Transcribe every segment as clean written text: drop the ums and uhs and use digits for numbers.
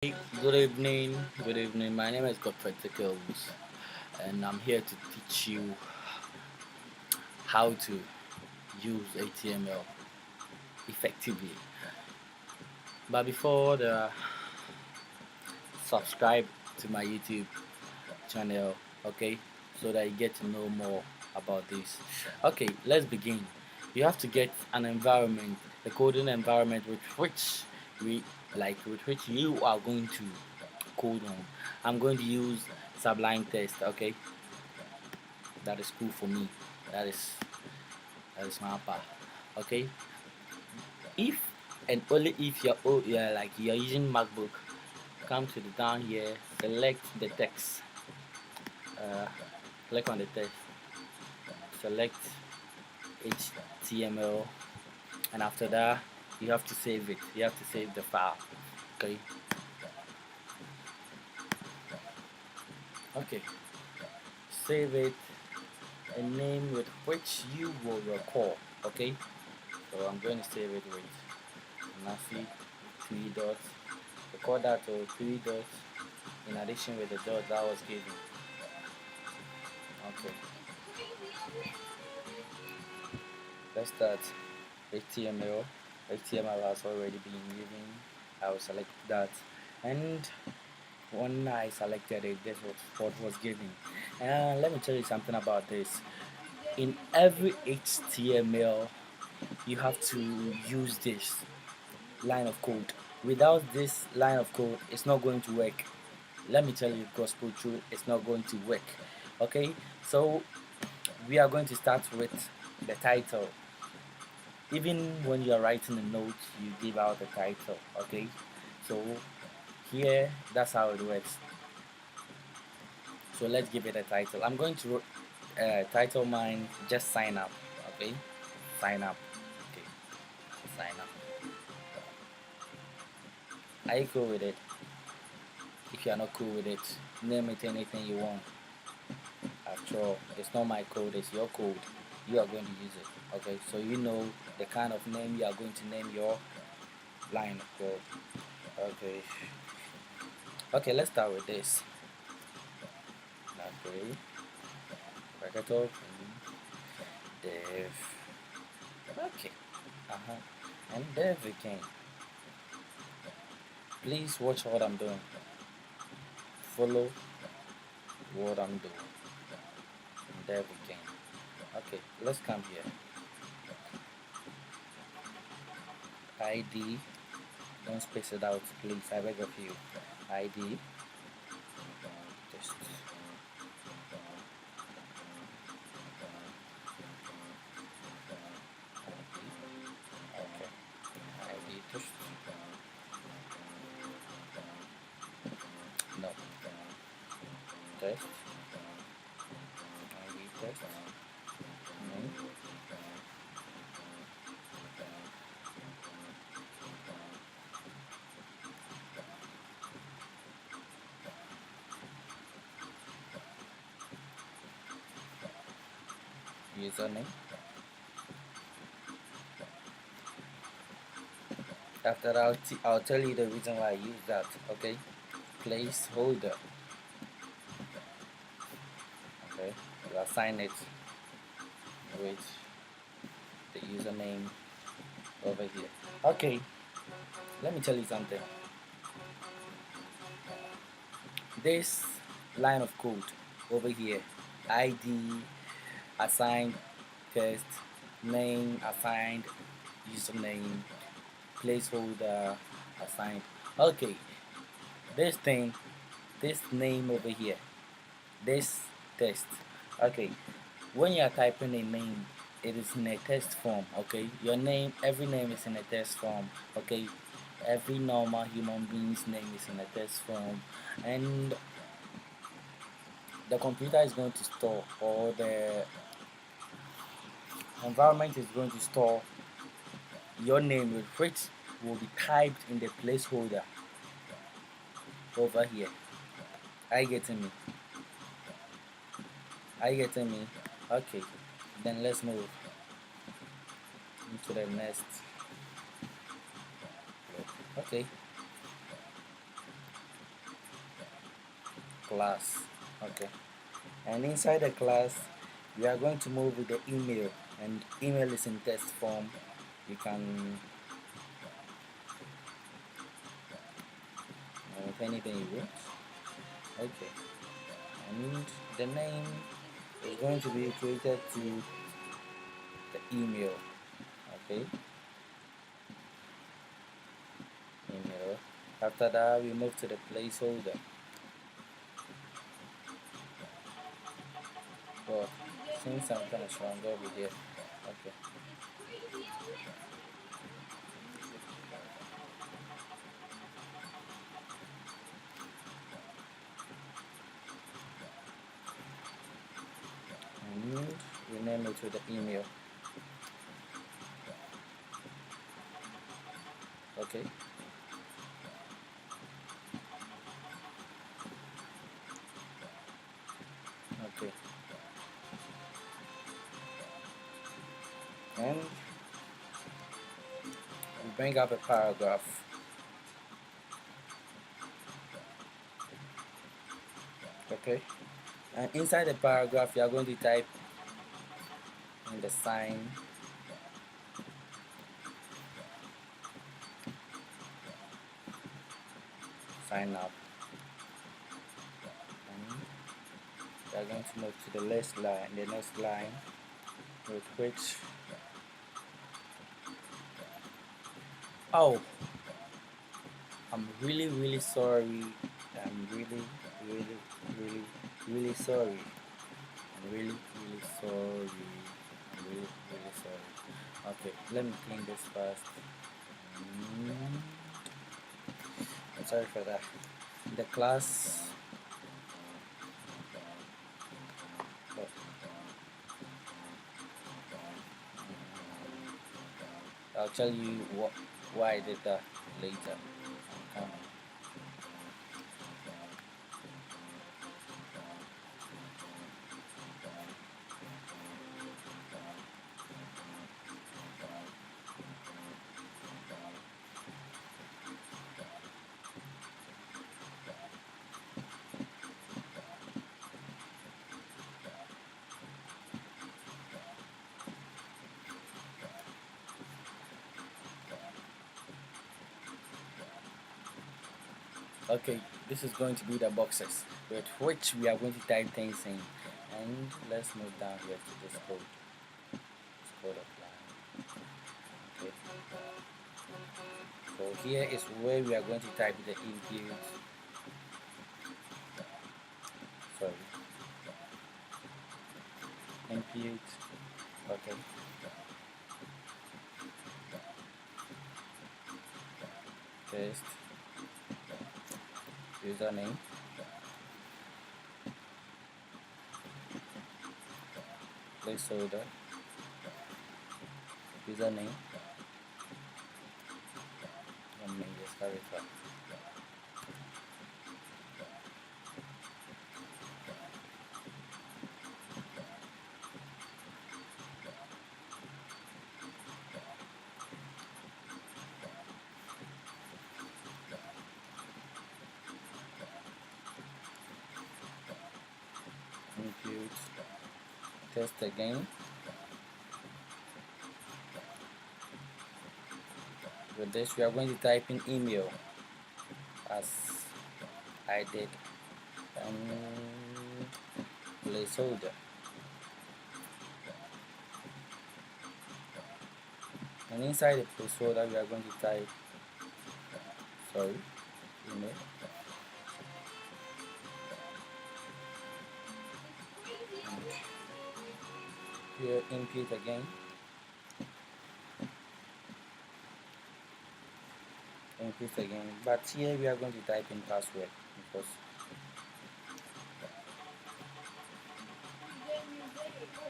Hey, good evening. Good evening. My name is Medikal, and I'm here to teach you how to use HTML effectively. But before the subscribe to my YouTube channel, okay, so that you get to know more about this. Okay, let's begin. You have to get an environment, a coding environment with which we with which you are going to code on. I'm going to use Sublime Text, okay? That is cool for me. That is that is my part. Okay. If and only if you're using MacBook, come to the down here, select the text. Uh, Click on the text, select HTML, and after that you have to save it. You have to save the file. Okay. Okay. Save it a name with which you will recall. Okay. So I'm going to save it with Nafi 3 dots. Record that to 3 dots in addition with the dot that was given. Okay, let's start. HTML. HTML has already been given. I will select that, and when I selected it, this was what was given. And let me tell you something about this. In every HTML, you have to use this line of code. Without this line of code, it's not going to work. Let me tell you gospel truth, it's not going to work. Okay, so we are going to start with the title. Even when you are writing a note, you give out the title. Okay, so here that's how it works. So let's give it a title. I'm going to title mine just sign up. Okay, sign up. Okay, sign up. Are you cool with it? If you are not cool with it, name it anything you want. After all, it's not my code, it's your code. You are going to use it. Okay, so you know the kind of name you are going to name your line of code. Okay. Okay, let's start with this. Okay. Bracket open. Dev. Okay. Uh-huh. And dev again. Please watch what I'm doing. Follow what I'm doing. And dev again. Okay, let's come here. ID. Don't space it out, please. I beg of you. ID. Just okay. ID just no. Test. ID test. No. Username. After I'll tell you the reason why I use that. Okay. Placeholder. Okay. I'll assign it with the username over here. Okay. Let me tell you something. This line of code over here, ID assigned test, name assigned, username, placeholder assigned. Okay, this thing, this name over here, this text. Okay, when you are typing a name, it is in a text form. Okay, your name, every name is in a text form. Okay, every normal human being's name is in a text form, and the computer is going to store, or the environment is going to store your name with which will be typed in the placeholder over here. Are you getting me? Are you getting me? Okay, then let's move into the next. Okay, class. Okay, and inside the class we are going to move with the email, and email is in text form. You can anything you want. Okay, and the name is going to be created to the email. Okay, email. After that we move to the placeholder. But since I'm kind of strong over here, okay. And rename it to the email. Okay. Okay. And we bring up a paragraph. Okay. And inside the paragraph, you are going to type in the sign up. And we are going to move to the next line, with which, oh, I'm really sorry. I'm really, really, really sorry. I'm really sorry. I'm really sorry. Okay, let me clean this first. Mm, I'm sorry for that. The class. Oh, I'll tell you why I did that later. Um, okay, this is going to be the boxes with which we are going to type things in. And let's move down here to this code. This code of line. Okay. So here is where we are going to type the input. Sorry. Input. Okay. Paste. Username. Placeholder. Username. Let me just verify. Input. Test again. With this, we are going to type in email as I did, and placeholder. And inside the placeholder, we are going to type, sorry, email. And here, input again. Input again. But here, we are going to type in password because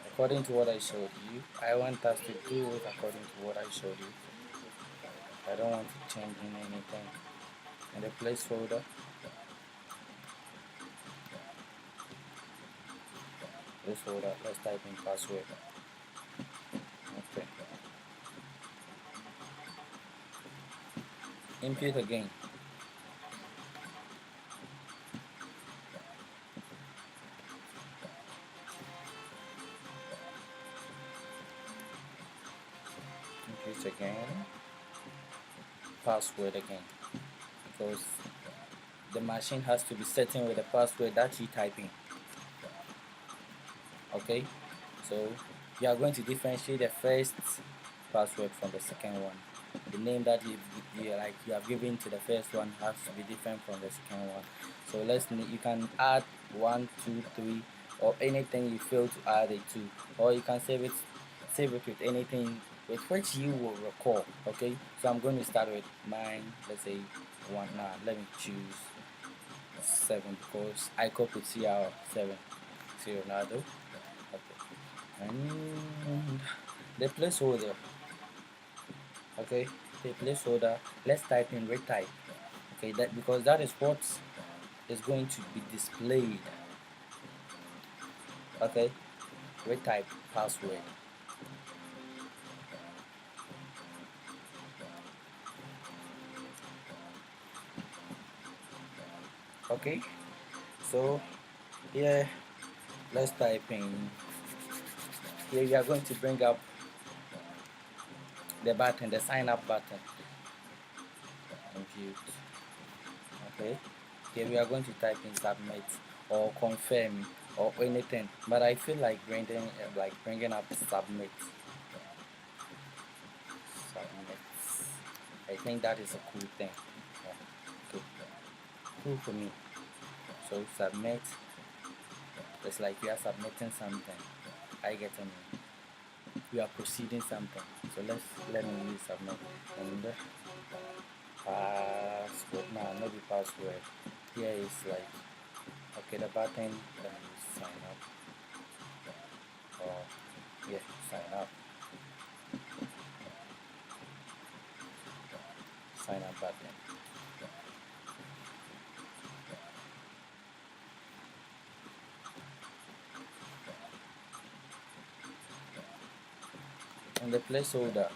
according to what I showed you, I want us to do it according to what I showed you. I don't want to change in anything. In the placeholder, let's type in password. Okay. Input again. choose again password again, because the machine has to be certain with the password that you type in. Okay, so you are going to differentiate the first password from the second one. The name that you have given to the first one has to be different from the second one. So you can add one, two, three, or anything you feel to add it to, or you can save it with anything with which you will recall. Okay, so I'm going to start with mine. Let's say one. Now let me choose 7 because I copied CR7, C Ronaldo. Okay, and the placeholder. Okay, the placeholder. Let's type in retype. Okay, that because that is what is going to be displayed. Okay, retype password. Okay, so here let's type in. Here we are going to bring up the button, the sign up button. Compute. Okay, here we are going to type in submit or confirm or anything, but I feel like bringing up submit. I think that is a cool thing. Yeah, cool, cool for me. So submit. It's like we are submitting something. I get me. We are proceeding something. So let me use submit and password. Nah, not the password. Here is like okay the button. Let me use sign up. Or yeah, sign up. Sign up button. And the placeholder.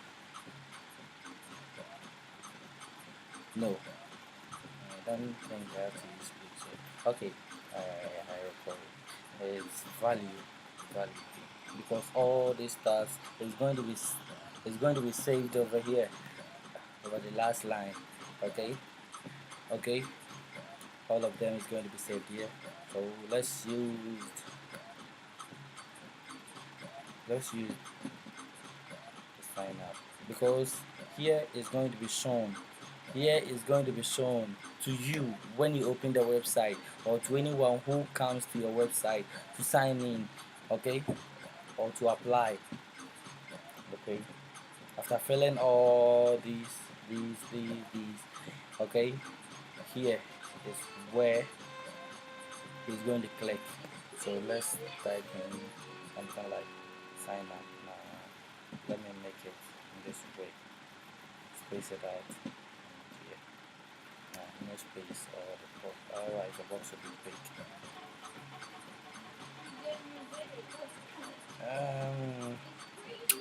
No, I don't think I have to use placeholder. Okay, I recall it. It's value, because all these stuff is going to be saved over here, over the last line. Okay, okay, all of them is going to be saved here. So let's use the sign up, because here is going to be shown. Here is going to be shown to you when you open the website, or to anyone who comes to your website to sign in, okay, or to apply. Okay, after filling all these, okay, here is where he's going to click. So let's type in something like sign up. Now let me make it in this way. Space it out. Here. No space or the box. Alright, the box will be big.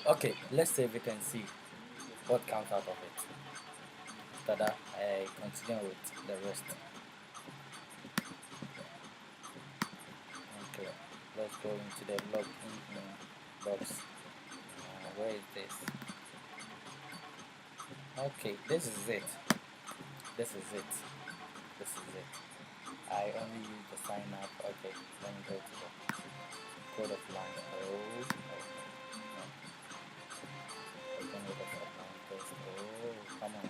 Okay, let's save it and see what comes out of it. After that, I continue with the rest. Okay, let's go into the login box. Where is this? Okay, this is it. This is it. This is it. I only use the sign up. Okay, let me go to the code of line. Oh, no. Open with the line first. Oh, come on.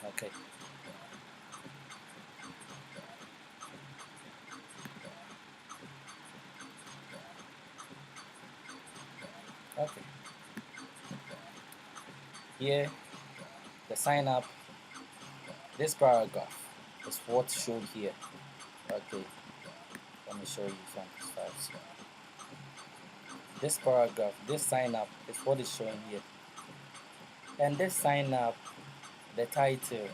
Okay. Okay. Here, the sign up. This paragraph is what's shown here. Okay, let me show you some stuff. This paragraph, this sign up is what is showing here. And this sign up, the title.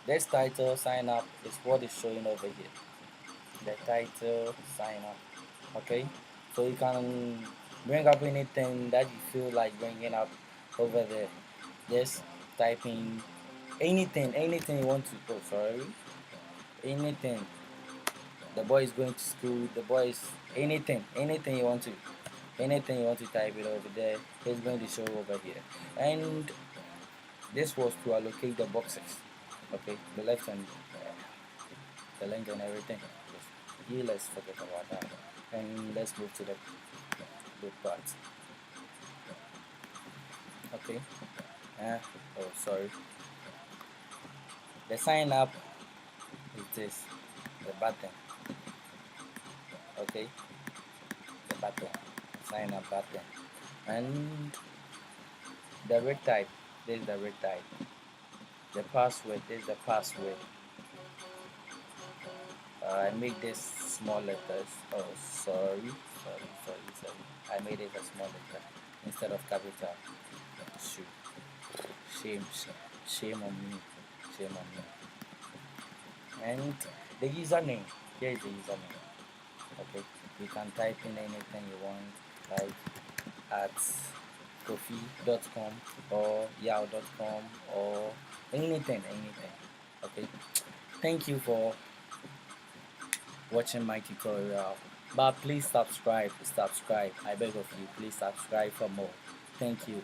This title sign up is what is showing over here. The title sign up. Okay, so you can bring up anything that you feel like bringing up over there. Just type in anything you want to. Oh, sorry. anything. The boy is going to school. The boy is anything you want to type it over there. He's going to show over here, and this was to allocate the boxes. Okay, the left and the length and everything. Yes. Yeah, let's forget about that, and let's move to the good part. Okay. Oh, sorry. The sign up is this, the button. Okay, the button, sign up button, and the red type. This is the red type. The password. This is the password. I made this small letters. Oh, sorry. I made it a small letter instead of capital. Shoot, shame, shame on me, shame on me. And the username. Here is the username. Okay, you can type in anything you want, like at kofi.com or yahoo.com or anything. Okay, thank you for watching my tutorial, but please subscribe. I beg of you, please subscribe for more. Thank you.